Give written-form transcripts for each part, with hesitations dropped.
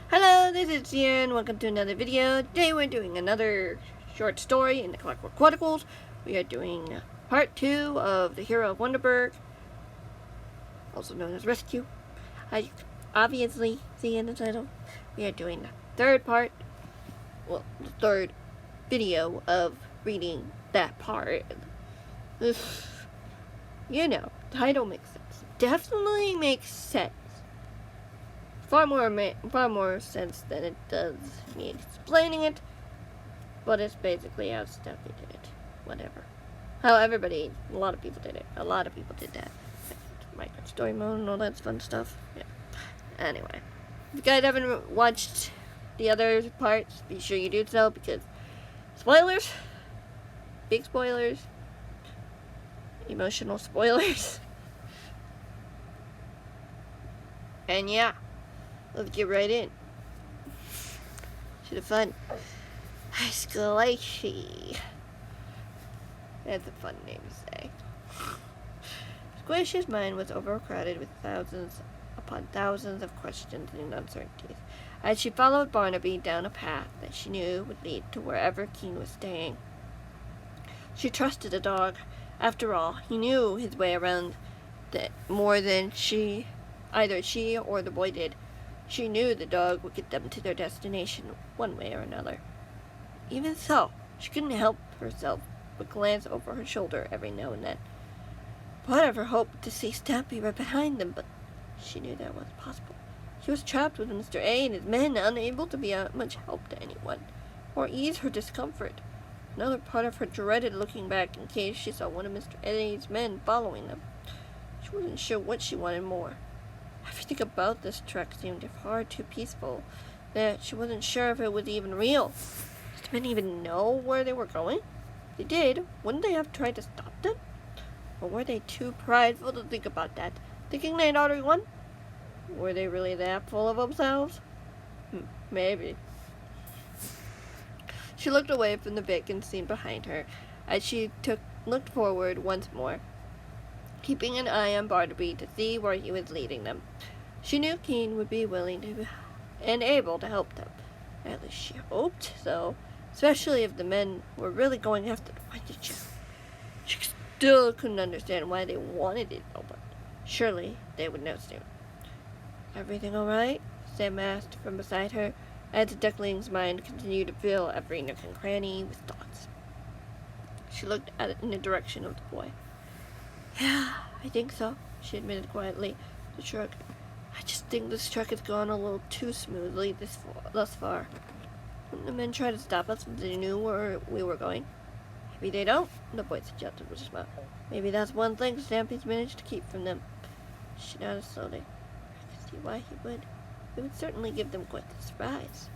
Hello, this is Ian. Welcome to another video. Today we're doing another short story in the Clockwork Chronicles. We are doing part 2 of The Hero of Wonderberg, also known as Rescue. As you can obviously see in the title, we are doing the third part, the third video of reading that part. You know, title makes sense. Definitely makes sense. Far more sense than it does me explaining it, but it's basically how Steffi did it. Whatever. How a lot of people did it. A lot of people did that. Minecraft story mode and all that fun stuff. Yeah. Anyway, if you guys haven't watched the other parts, be sure you do so, because spoilers, big spoilers, emotional spoilers, and yeah. Let's get right in to the fun. Squishy. That's a fun name to say. Squishy's mind was overcrowded with thousands upon thousands of questions and uncertainties as she followed Barnaby down a path that she knew would lead to wherever Keen was staying. She trusted the dog. After all, he knew his way around more than either she or the boy did. She knew the dog would get them to their destination one way or another. Even so, she couldn't help herself but glance over her shoulder every now and then. Part of her hoped to see Stampy right behind them, but she knew that wasn't possible. She was trapped with Mr. A and his men, unable to be much help to anyone, or ease her discomfort. Another part of her dreaded looking back in case she saw one of Mr. A's men following them. She wasn't sure what she wanted more. Everything about this trek seemed far too peaceful that she wasn't sure if it was even real. Did the men even know where they were going? If they did, wouldn't they have tried to stop them? Or were they too prideful to think about that, thinking they'd already won? Were they really that full of themselves? Maybe. She looked away from the vacant scene behind her as she looked forward once more, keeping an eye on Barnaby to see where he was leading them. She knew Keen would be willing to and able to help them. At least she hoped so, especially if the men were really going after the Wonder Chest. She still couldn't understand why they wanted it though, but surely they would know soon. Everything all right? Sam asked from beside her, as the duckling's mind continued to fill every nook and cranny with thoughts. She looked in the direction of the boy. Yeah, I think so, she admitted quietly. The shrug. I just think this trek has gone a little too smoothly thus far. The men try to stop us if they knew where we were going. Maybe they don't, the boy suggested with a smile. Maybe that's one thing Stampy's managed to keep from them. She nodded slowly. I could see why he would. It would certainly give them quite the surprise.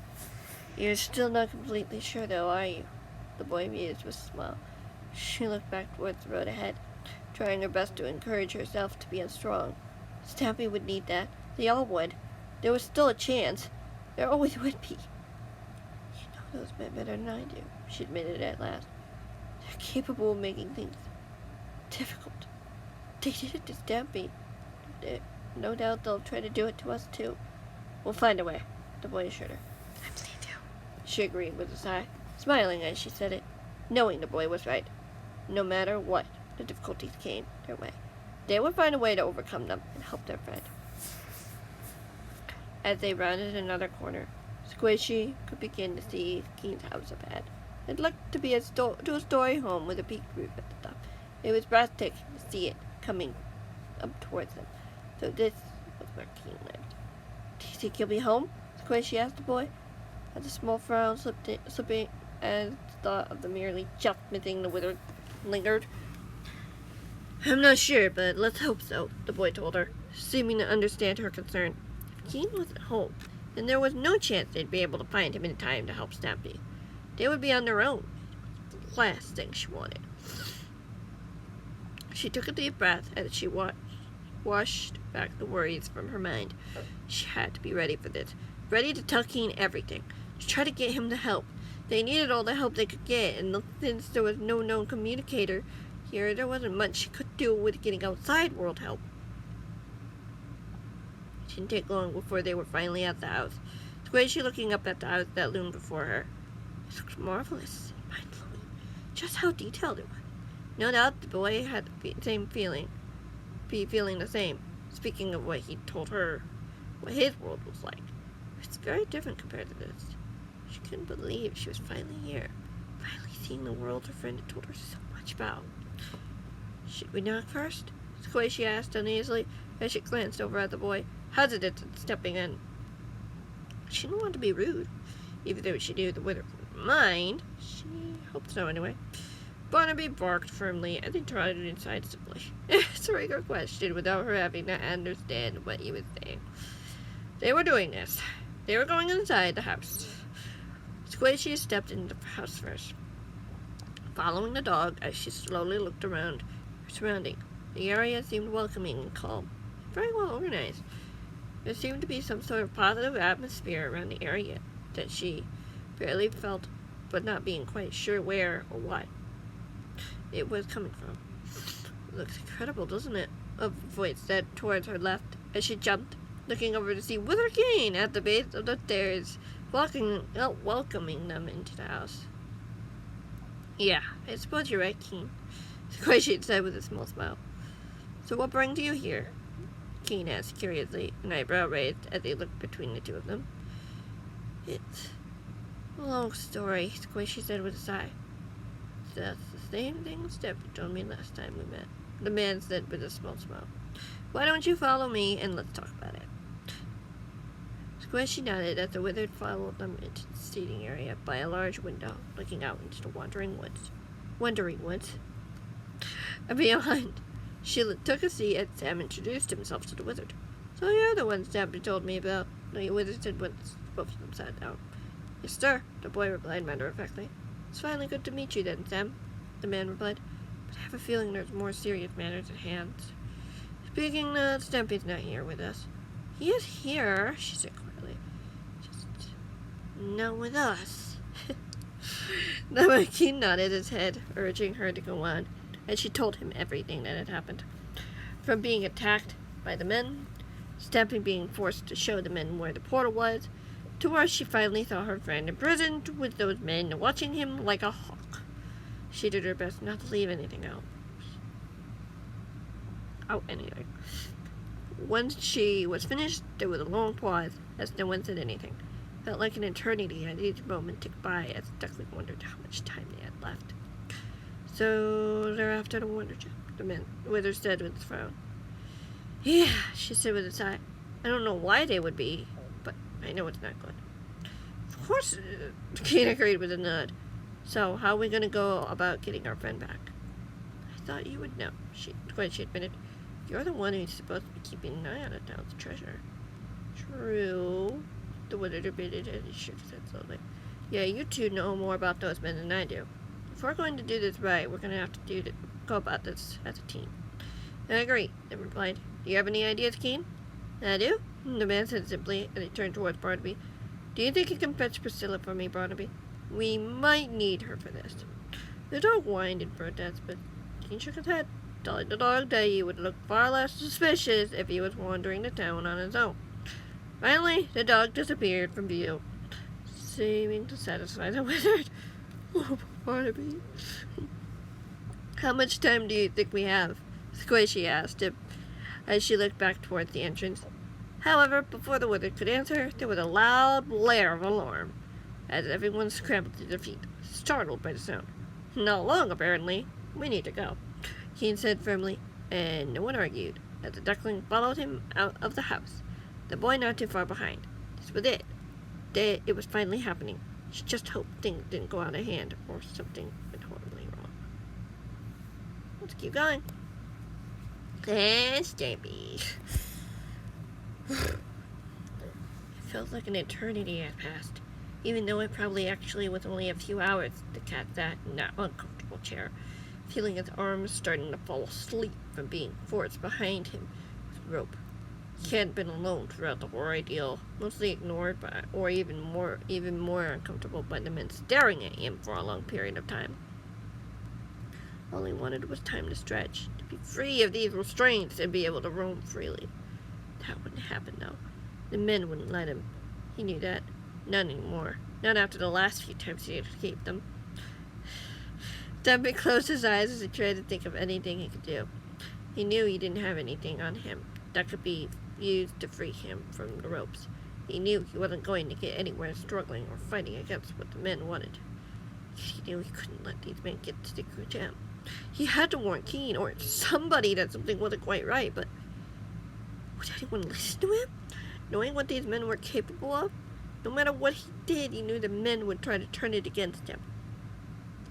You're still not completely sure, though, are you? The boy mused with a smile. She looked back towards the road ahead, trying her best to encourage herself to be strong. Stampy would need that. They all would. There was still a chance. There always would be. You know those men better than I do, she admitted at last. They're capable of making things difficult. They did it to Stampy. No doubt they'll try to do it to us, too. We'll find a way, the boy assured her. I believe you, she agreed with a sigh, smiling as she said it, knowing the boy was right. No matter what the difficulties came their way, they would find a way to overcome them and help their friend. As they rounded another corner, Squishy could begin to see Keen's house up ahead. It looked to be a two-story home with a peaked roof at the top. It was breathtaking to see it coming up towards them. So this was where Keen lived. Do you think he'll be home? Squishy asked the boy, as a small frown slipping as thought of the merely just missing the wizard lingered. I'm not sure, but let's hope so, the boy told her, seeming to understand her concern. If Keen wasn't home, then there was no chance they'd be able to find him in time to help Stampy. They would be on their own. It was the last thing she wanted. She took a deep breath as she washed back the worries from her mind. She had to be ready for this, ready to tell Keen everything, to try to get him to help. They needed all the help they could get, and since there was no known communicator here, there wasn't much she could do with getting outside world help. It didn't take long before they were finally at the house. Squishy looking up at the house that loomed before her. It looked marvelous and mind-blowing. Just how detailed it was. No doubt the boy had the same feeling. Be feeling the same. Speaking of what he told her, what his world was like. It's very different compared to this. She couldn't believe she was finally here. Finally seeing the world her friend had told her so much about. Should we knock first? Squishy asked uneasily as she glanced over at the boy, hesitant at stepping in. She didn't want to be rude, even though she knew the wizard wouldn't mind. She hoped so anyway. Barnaby barked firmly and they trotted inside simply. Answering her question without her having to understand what he was saying. They were doing this. They were going inside the house. Squishy stepped into the house first, following the dog as she slowly looked around her surroundings. The area seemed welcoming and calm, very well organized. There seemed to be some sort of positive atmosphere around the area that she barely felt, but not being quite sure where or what it was coming from. It looks incredible, doesn't it? A voice said towards her left as she jumped, looking over to see Wizard Kane at the base of the stairs, welcoming them into the house. Yeah, I suppose you're right, Kane, Squishy said with a small smile. So what brings you here? Kane asked curiously, an eyebrow raised as he looked between the two of them. It's a long story, Squishy said with a sigh. That's the same thing Stephanie told me last time we met, the man said with a small smile. Why don't you follow me and let's talk about it? Squishy nodded as the wizard followed them into the seating area by a large window looking out into the wandering woods. And beyond, she took a seat as Sam introduced himself to the wizard. So you're the one Stephanie told me about, the wizard said once both of them sat down. Yes, sir, the boy replied matter-of-factly. It's finally good to meet you then, Sam, the man replied. But I have a feeling there's more serious matters at hand. Speaking of, Stampy's not here with us. He is here, she said quietly. Just not with us. The Marquis nodded his head, urging her to go on, and she told him everything that had happened. From being attacked by the men, Stampy being forced to show the men where the portal was, to where she finally saw her friend imprisoned with those men watching him like a hawk. She did her best not to leave anything out. Anyway. Once she was finished, there was a long pause as no one said anything. Felt like an eternity as each moment ticked by as the duckling wondered how much time they had left. So they're after the wonder gem, the wizard said with a frown. Yeah, she said with a sigh. I don't know why they would be, but I know it's not good. Of course, Kate agreed with a nod. So, how are we going to go about getting our friend back? I thought you would know, she admitted. You're the one who's supposed to be keeping an eye on the town's treasure. True, the wizard admitted as he shook his head slowly. Yeah, you two know more about those men than I do. If we're going to do this right, we're going to have to go about this as a team. I agree, they replied. Do you have any ideas, Keen? I do, the man said simply, and he turned towards Barnaby. Do you think you can fetch Priscilla for me, Barnaby? We might need her for this. The dog whined in protest, but Keen shook his head, telling the dog that he would look far less suspicious if he was wandering the town on his own. Finally, the dog disappeared from view, seeming to satisfy the wizard. Oh, Barnaby. How much time do you think we have? Squishy asked him as she looked back towards the entrance. However, before the wizard could answer, there was a loud blare of alarm, as everyone scrambled to their feet, startled by the sound. Not long, apparently. We need to go, Keen said firmly, and no one argued, as the duckling followed him out of the house, the boy not too far behind. This was it. It was finally happening. She just hoped things didn't go out of hand, or something went horribly wrong. Let's keep going. And Stampy. It felt like an eternity had passed, even though it probably actually was only a few hours. The cat sat in that uncomfortable chair, feeling his arms starting to fall asleep from being forced behind him with rope. He hadn't been alone throughout the whole ordeal, mostly ignored by, or even more uncomfortable by the men staring at him for a long period of time. All he wanted was time to stretch, to be free of these restraints and be able to roam freely. That wouldn't happen, though. The men wouldn't let him. He knew that. None anymore. Not after the last few times he had escaped them. Stumpy closed his eyes as he tried to think of anything he could do. He knew he didn't have anything on him that could be used to free him from the ropes. He knew he wasn't going to get anywhere struggling or fighting against what the men wanted. He knew he couldn't let these men get to the gem. He had to warn Keen or somebody that something wasn't quite right, but would anyone listen to him? Knowing what these men were capable of, no matter what he did, he knew the men would try to turn it against him.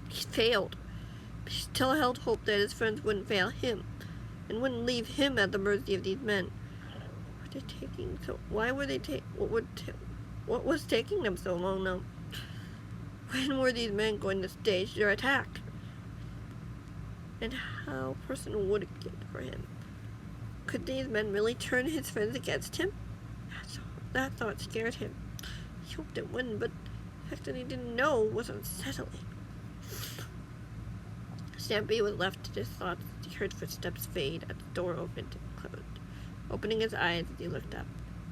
He failed, but he still held hope that his friends wouldn't fail him, and wouldn't leave him at the mercy of these men. What was taking them so long now? When were these men going to stage their attack? And how personal would it get for him? Could these men really turn his friends against him? That thought scared him. He hoped it wouldn't, but the fact that he didn't know was unsettling. Stampy was left to his thoughts as he heard footsteps fade as the door opened and closed. Opening his eyes as he looked up,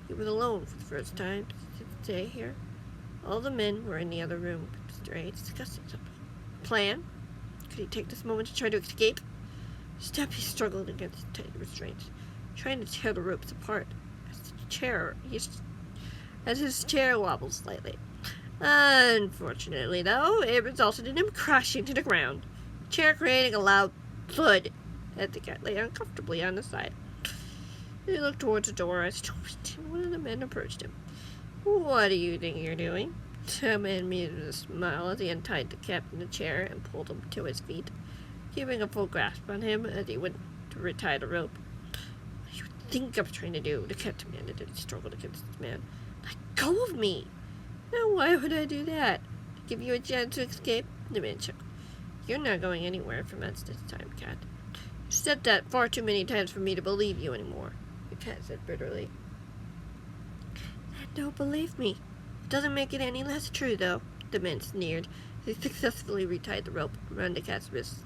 he was alone for the first time. Did he stay here? All the men were in the other room, Mr. A discussing something. A plan? Could he take this moment to try to escape? Stampy struggled against tight restraints, trying to tear the ropes apart as his chair wobbled slightly. Unfortunately, though, it resulted in him crashing to the ground, the chair creating a loud thud as the cat lay uncomfortably on the side. He looked towards the door as one of the men approached him. "What do you think you're doing?" The man made a smile as he untied the cat from the chair and pulled him to his feet, keeping a full grasp on him as he went to retie the rope. "What do you think I'm trying to do?" the cat demanded as he struggled against the man. "Let go of me!" "Now why would I do that? To give you a chance to escape?" The man chuckled. "You're not going anywhere from us this time, cat. You've said that far too many times for me to believe you anymore," the cat said bitterly. "Then don't believe me. It doesn't make it any less true, though," the man sneered as he successfully retied the rope around the cat's wrists,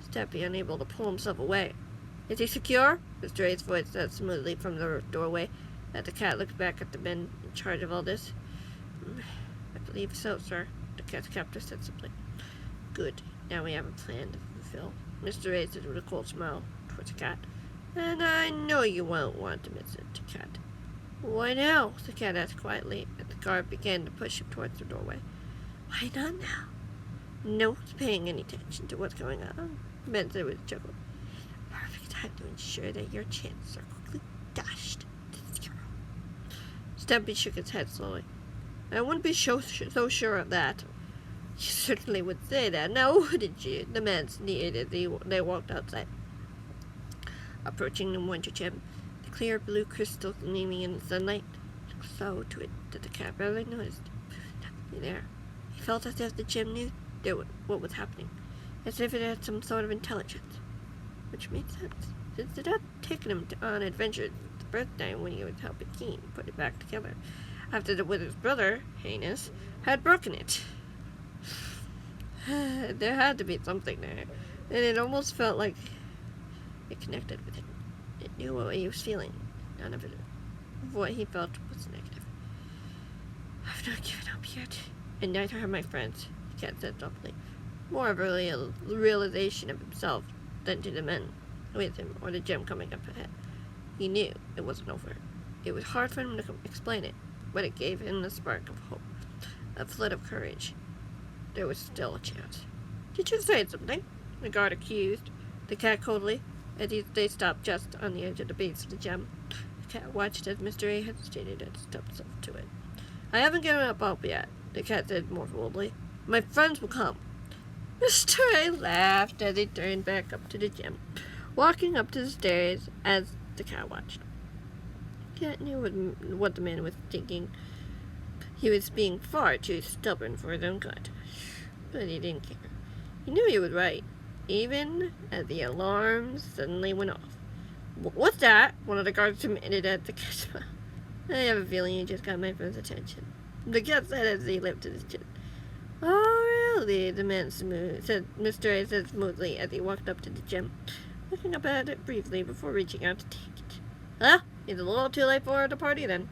Stampy unable to pull himself away. "Is he secure?" Mr. A's voice said smoothly from the doorway as the cat looked back at the men in charge of all this. "I believe so, sir," the cat's captor said simply. "Good. Now we have a plan to fulfill," Mr. A said with a cold smile towards the cat. "And I know you won't want to miss it, cat." "Why now?" the cat asked quietly as the guard began to push him towards the doorway. "Why not now?" "No one's paying any attention to what's going on," Ben said with a chuckle. "Perfect time to ensure that your chances are quickly dashed to zero." Stampy shook his head slowly. "I wouldn't be so sure of that." "You certainly would say that, now wouldn't you?" the man sneered as they walked outside. Approaching the wonder gem, the clear blue crystal gleaming in the sunlight, looked so to it that the cat barely noticed. Nothing there. He felt as if the gem knew what was happening, as if it had some sort of intelligence, which made sense, since it had taken him on adventures the first time when he was helping Keen put it back together, after the wizard's brother, Heinous, had broken it. There had to be something there, and it almost felt like it connected with him. It knew what he was feeling. None of what he felt was negative. "I've not given up yet, and neither have my friends," the cat said softly, more of a realization of himself than to the men with him or the gem coming up ahead. He knew it wasn't over. It was hard for him to explain it, but it gave him the spark of hope, a flood of courage. There was still a chance. "Did you say something?" the guard accused the cat coldly, as they stopped just on the edge of the base of the gem. The cat watched as Mr. A hesitated and stepped up to it. "I haven't given up hope yet," the cat said more boldly. "My friends will come." Mr. A laughed as he turned back up to the gem, walking up to the stairs as the cat watched. The cat knew what the man was thinking. He was being far too stubborn for his own good, but he didn't care. He knew he was right, even as the alarm suddenly went off. "What's that?" one of the guards demanded at the cat. "I have a feeling you just got my friend's attention," the cat said as he lifted his chin. "Oh, really?" the man said. Mr. A said smoothly as he walked up to the gem, looking up at it briefly before reaching out to take it. "Well, it's a little too late for the party then."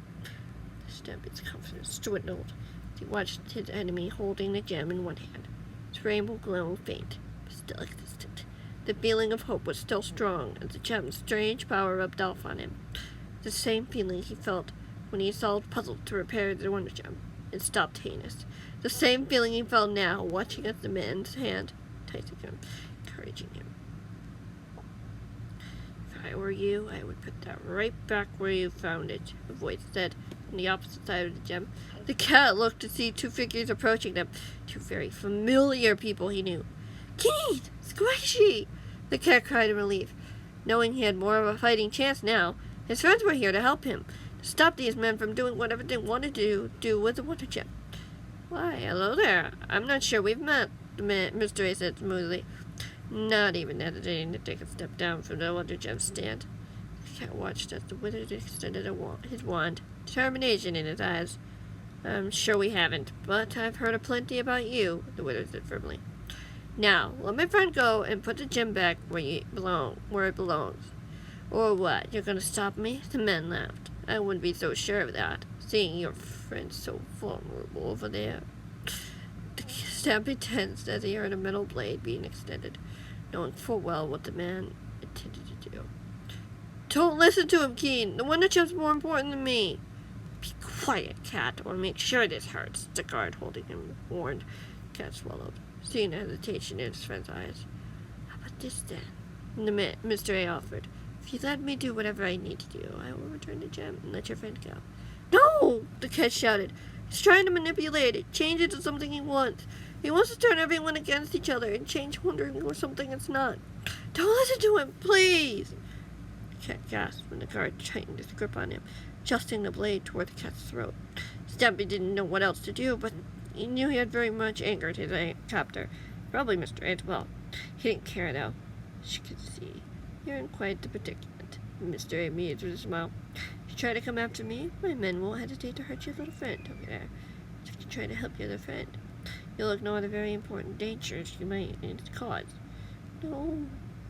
The Stampy's confidence dwindled as he watched his enemy holding the gem in one hand, its rainbow glow faint, but still existent. The feeling of hope was still strong as the gem's strange power rubbed off on him. The same feeling he felt when he solved puzzles to repair the Wonder Gem and stopped heinous. The same feeling he felt now, watching as the man's hand enticing him, encouraging him. If I were you, I would put that right back where you found it, a voice said on the opposite side of the gem. The cat looked to see two figures approaching them, two very familiar people he knew. Keen! Squishy! The cat cried in relief, knowing he had more of a fighting chance now. His friends were here to help him, to stop these men from doing whatever they wanted to do with the Wonder Gem. Why, hello there. I'm not sure we've met, Mr. A said smoothly, not even hesitating to take a step down from the Wonder Gem stand. The cat watched as the wizard extended his wand, determination in his eyes. I'm sure we haven't, but I've heard a plenty about you, the wizard said firmly. Now, let my friend go and put the gem back where it belongs. Or what, you're going to stop me? The men laughed. I wouldn't be so sure of that, seeing your friend so vulnerable over there. Stampy tensed as he heard a metal blade being extended, knowing full well what the man intended to do. Don't listen to him, Keen. The Wonder Gem's more important than me. Be quiet, Cat, or make sure this hurts, the guard holding him warned. Cat swallowed, seeing the hesitation in his friend's eyes. How about this, then? Mr. A offered. If you let me do whatever I need to do, I will return the gem and let your friend go. No! The cat shouted. He's trying to manipulate it, change it to something he wants. He wants to turn everyone against each other and change wondering into something it's not. Don't listen to him, please! The cat gasped when the guard tightened his grip on him, adjusting the blade toward the cat's throat. Stampy didn't know what else to do, but he knew he had very much angered his captor. Probably Mr. A as well. He didn't care, though. She could see. You're in quite the predicament, Mr. A mused with a smile. If you try to come after me, my men won't hesitate to hurt your little friend over there. If you try to help your other friend, you'll ignore the very important dangers you might cause. No,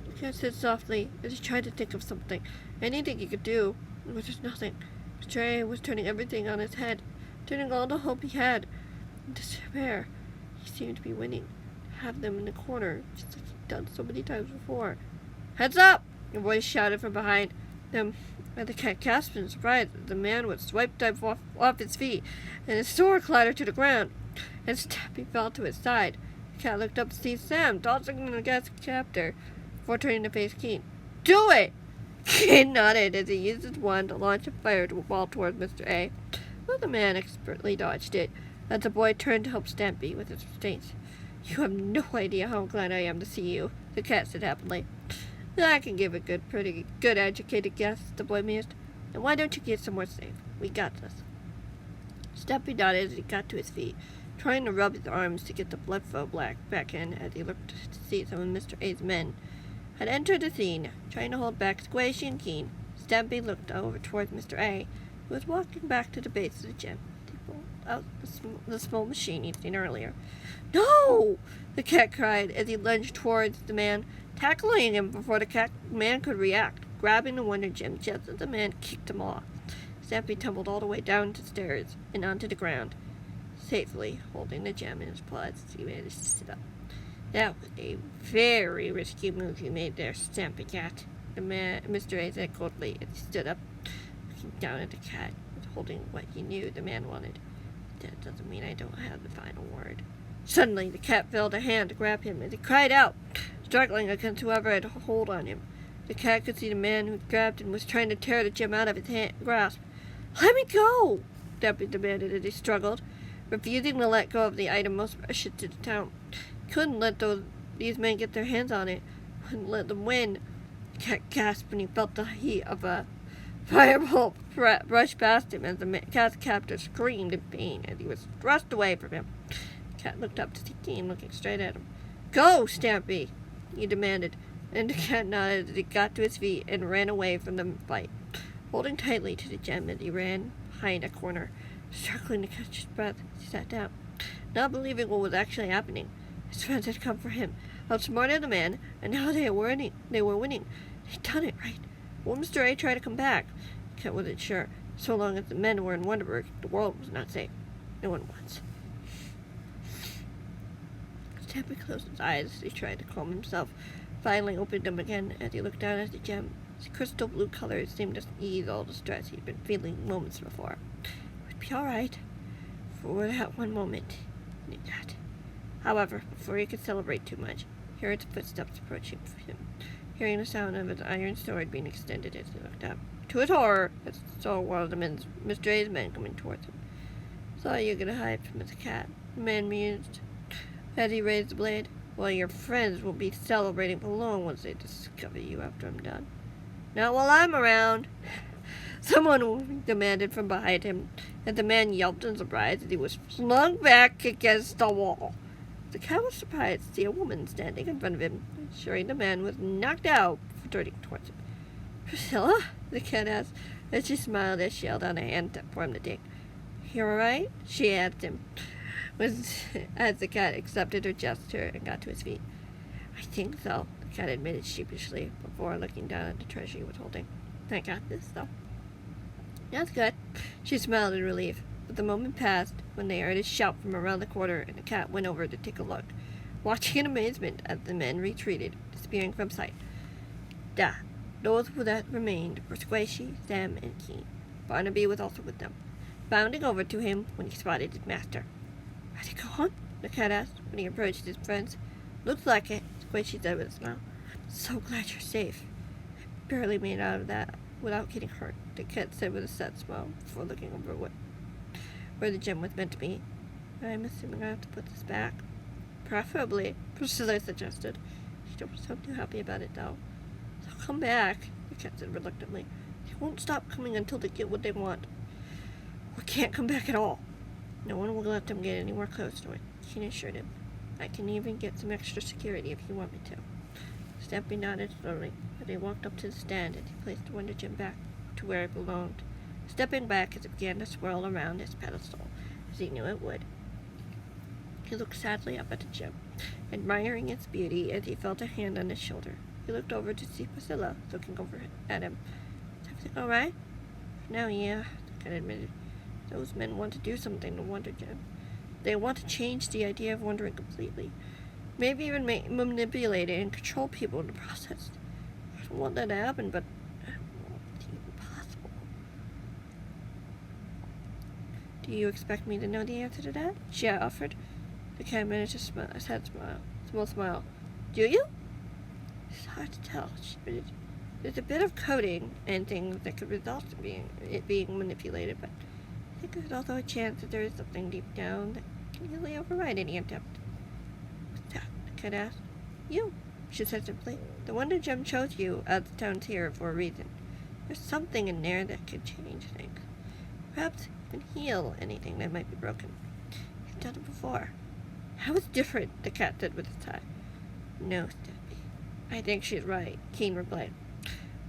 the cat said softly as he tried to think of something. Anything he could do, but there's nothing. Mr. A was turning everything on his head, turning all the hope he had into despair. He seemed to be winning, to have them in the corner, just like he'd done so many times before. Heads up! A voice shouted from behind them. The cat gasped in surprise as the man was swiped off his feet, and his sword clattered to the ground. As Stampy fell to his side, the cat looked up to see Sam tossing the cat's captor before turning to face Keen. Do it! Keen nodded as he used his wand to launch a fireball towards Mr. A. But the man expertly dodged it as the boy turned to help Stampy with his restraints. You have no idea how glad I am to see you, the cat said happily. I can give a pretty good educated guess, the boy mused. And why don't you get somewhere safe? We got this. Stampy nodded as he got to his feet, trying to rub his arms to get the blood flow back in as he looked to see some of Mr. A's men had entered the scene, trying to hold back Squishy and Keen. Stampy looked over towards Mr. A, who was walking back to the base of the gym to pull out the small machine he'd seen earlier. No! The cat cried as he lunged towards the man, tackling him before the man could react, grabbing the Wonder Gem just as the man kicked him off. Stampy tumbled all the way down the stairs and onto the ground, safely holding the gem in his paws as he managed to sit up. That was a very risky move you made there, Stampy Cat, Mr. A said coldly as he stood up, looking down at the cat, holding what he knew the man wanted. That doesn't mean I don't have the final word. Suddenly, the cat felt a hand to grab him as he cried out, struggling against whoever had a hold on him. The cat could see the man who grabbed him was trying to tear the gem out of his grasp. Let me go! Stampy demanded as he struggled, refusing to let go of the item most precious to the town. He couldn't let these men get their hands on it. Couldn't let them win. The cat gasped when he felt the heat of a fireball brush past him as the cat's captor screamed in pain as he was thrust away from him. The cat looked up to see Keen looking straight at him. Go, Stampy! He demanded, and the cat nodded as he got to his feet and ran away from the fight, holding tightly to the gem as he ran behind a corner, struggling to catch his breath as he sat down, not believing what was actually happening. His friends had come for him, outsmarted the man, and now they were winning. They'd done it, right? Will Mr. A try to come back? The cat wasn't sure. So long as the men were in Wonderberg, the world was not safe. No one was. Stampy closed his eyes as he tried to calm himself. Finally opened them again as he looked down at the gem. Its crystal blue color seemed to ease all the stress he'd been feeling moments before. It would be all right. For that one moment, he knew that. However, before he could celebrate too much, he heard footsteps approaching him. Hearing the sound of his iron sword being extended as he looked up. To his horror, he saw one of Mr. A's men coming towards him. Saw you gonna hide from his cat, the man mused as he raised the blade. Well, your friends will be celebrating alone once they discover you after I'm done. Not while I'm around. Someone demanded from behind him, and the man yelped in surprise as he was flung back against the wall. The cat was surprised to see a woman standing in front of him, ensuring the man was knocked out for turning towards him. Priscilla? The cat asked, as she smiled as she held out a hand for him to take. You all right? She asked him, as the cat accepted her gesture and got to his feet. I think so, the cat admitted sheepishly before looking down at the treasure he was holding. I got this, though. That's good. She smiled in relief, but the moment passed when they heard a shout from around the corner and the cat went over to take a look, watching in amazement as the men retreated, disappearing from sight. Those that remained were Squishy, Sam, and Keen. Barnaby was also with them, bounding over to him when he spotted his master. Has he gone? The cat asked when he approached his friends. Looks like it, Squishy said with a smile. So glad you're safe. I barely made it out of that without getting hurt, the cat said with a sad smile before looking over where the gem was meant to be. I'm assuming I have to put this back. Preferably, Priscilla suggested. She don't sound too happy about it, though. They'll come back, the cat said reluctantly. They won't stop coming until they get what they want. Or can't come back at all. No one will let them get anywhere close to it, Keen assured him. I can even get some extra security if you want me to. Stampy nodded slowly as he walked up to the stand and he placed the Wonder Gem back to where it belonged, stepping back as it began to swirl around his pedestal, as he knew it would. He looked sadly up at the gem, admiring its beauty as he felt a hand on his shoulder. He looked over to see Priscilla looking over at him. Is everything all right? For now, yeah, the cat admitted. Those men want to do something to Wonder Gem. They want to change the idea of wondering completely. Maybe even manipulate it and control people in the process. I don't want that to happen, but I don't know if it's even possible. Do you expect me to know the answer to that? She offered. The cat managed to smile, a sad smile, small smile. Do you? It's hard to tell, she admitted. There's a bit of coding and things that could result in it being manipulated, but I think there's also a chance that there is something deep down that can easily override any attempt. What's that? The cat asked. You, she said simply. The Wonder Gem chose you as the town's hero for a reason. There's something in there that could change things. Perhaps even heal anything that might be broken. You've done it before. How is different? The cat said with a sigh. No, Stampy. I think she's right, Keen replied.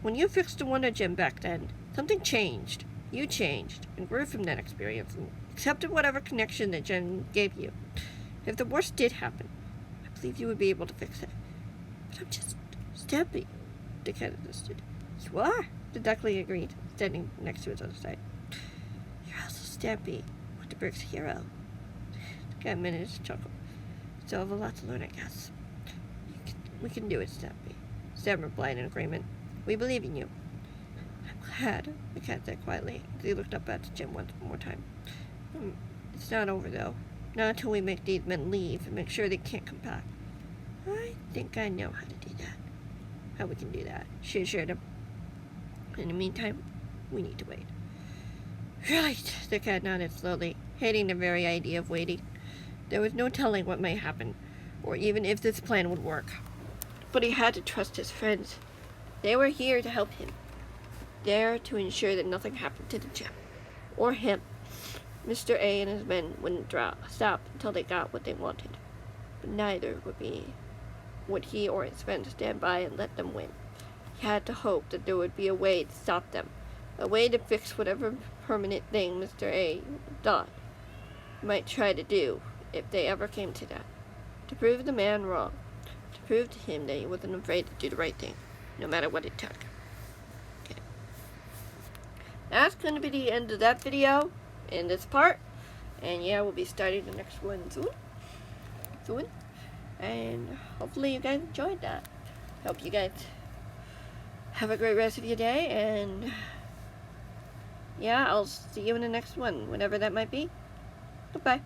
When you fixed the Wonder Gem back then, something changed. You changed, and grew from that experience, and accepted whatever connection the gem gave you. If the worst did happen, I believe you would be able to fix it. But I'm just Stampy, the cat insisted. You are, the duckling agreed, standing next to his other side. You're also Stampy, Wonderberg's hero. The cat managed to chuckle. Still have a lot to learn, I guess. We can do it, Stampy. Sam replied in agreement. We believe in you. I'm glad, the cat said quietly as he looked up at the gem once more time. It's not over, though. Not until we make these men leave and make sure they can't come back. I think I know how to do that. How we can do that, she assured him. In the meantime, we need to wait. Right, the cat nodded slowly, hating the very idea of waiting. There was no telling what might happen, or even if this plan would work. But he had to trust his friends. They were here to help him. There to ensure that nothing happened to the gem. Or him. Mr. A and his men wouldn't stop until they got what they wanted. But neither would he or his friends stand by and let them win. He had to hope that there would be a way to stop them. A way to fix whatever permanent thing Mr. A thought might try to do, if they ever came to that. To prove the man wrong. To prove to him that he wasn't afraid to do the right thing, no matter what it took. Okay. that's going to be the end of that video in this part. And yeah, we'll be starting the next one soon. And hopefully you guys enjoyed that. Hope you guys have a great rest of your day, and yeah, I'll see you in the next one, whenever that might be. Goodbye.